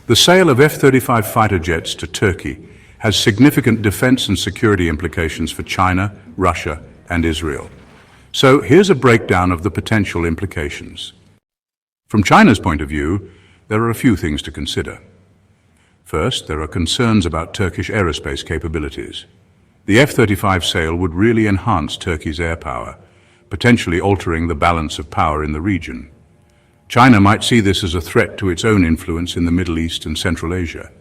The sale of F-35 fighter jets to Turkey has significant defense and security implications for China, Russia, and Israel. So here's a breakdown of the potential implications. From China's point of view, there are a few things to consider. First, there are concerns about Turkish aerospace capabilities. The F-35 sale would really enhance Turkey's air power, potentially altering the balance of power in the region. China might see this as a threat to its own influence in the Middle East and Central Asia.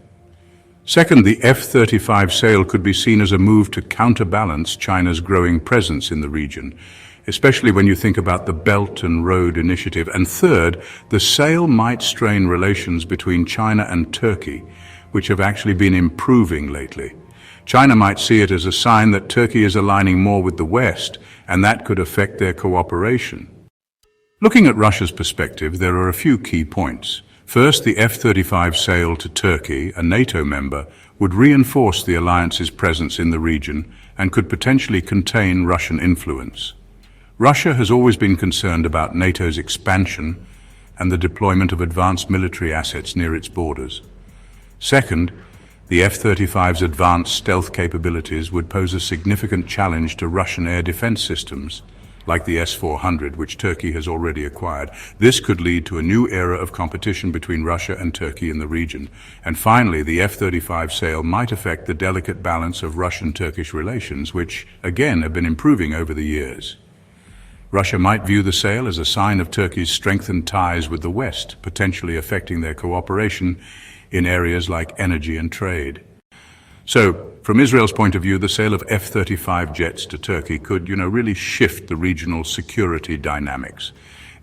Second, the F-35 sale could be seen as a move to counterbalance China's growing presence in the region, especially when you think about the Belt and Road Initiative. And third, the sale might strain relations between China and Turkey, which have actually been improving lately. China might see it as a sign that Turkey is aligning more with the West, and that could affect their cooperation. Looking at Russia's perspective, there are a few key points. First, the F-35 sale to Turkey, a NATO member, would reinforce the alliance's presence in the region and could potentially contain Russian influence. Russia has always been concerned about NATO's expansion and the deployment of advanced military assets near its borders. Second, the F-35's advanced stealth capabilities would pose a significant challenge to Russian air defense systems, like the S-400, which Turkey has already acquired. This could lead to a new era of competition between Russia and Turkey in the region. And finally, the F-35 sale might affect the delicate balance of Russian-Turkish relations, which, again, have been improving over the years. Russia might view the sale as a sign of Turkey's strengthened ties with the West, potentially affecting their cooperation in areas like energy and trade. So, from Israel's point of view, the sale of F-35 jets to Turkey could, really shift the regional security dynamics.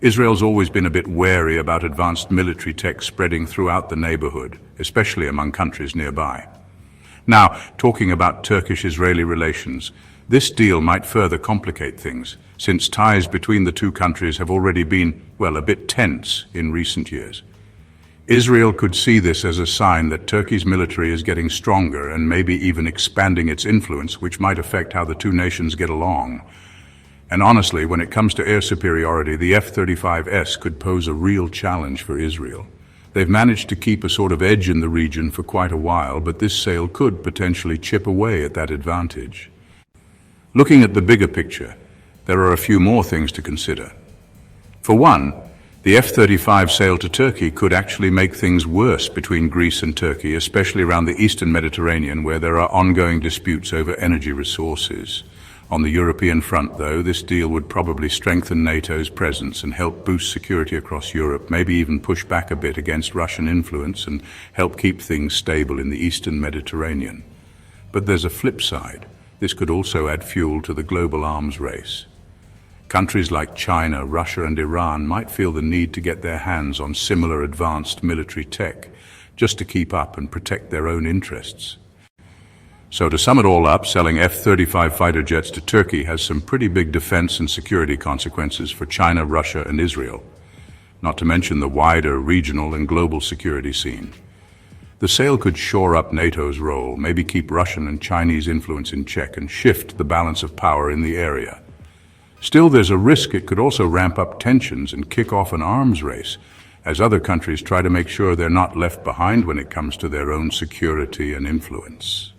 Israel's always been a bit wary about advanced military tech spreading throughout the neighborhood, especially among countries nearby. Now, talking about Turkish-Israeli relations, this deal might further complicate things, since ties between the two countries have already been, a bit tense in recent years. Israel could see this as a sign that Turkey's military is getting stronger and maybe even expanding its influence, which might affect how the two nations get along. And honestly, when it comes to air superiority, the F-35S could pose a real challenge for Israel. They've managed to keep a sort of edge in the region for quite a while, but this sale could potentially chip away at that advantage. Looking at the bigger picture, there are a few more things to consider. For one, the F-35 sale to Turkey could actually make things worse between Greece and Turkey, especially around the eastern Mediterranean, where there are ongoing disputes over energy resources. On the European front, though, this deal would probably strengthen NATO's presence and help boost security across Europe, maybe even push back a bit against Russian influence and help keep things stable in the eastern Mediterranean. But there's a flip side. This could also add fuel to the global arms race. Countries like China, Russia, and Iran might feel the need to get their hands on similar advanced military tech, just to keep up and protect their own interests. So to sum it all up, selling F-35 fighter jets to Turkey has some pretty big defense and security consequences for China, Russia, and Israel, not to mention the wider regional and global security scene. The sale could shore up NATO's role, maybe keep Russian and Chinese influence in check, and shift the balance of power in the area. Still, there's a risk it could also ramp up tensions and kick off an arms race, as other countries try to make sure they're not left behind when it comes to their own security and influence.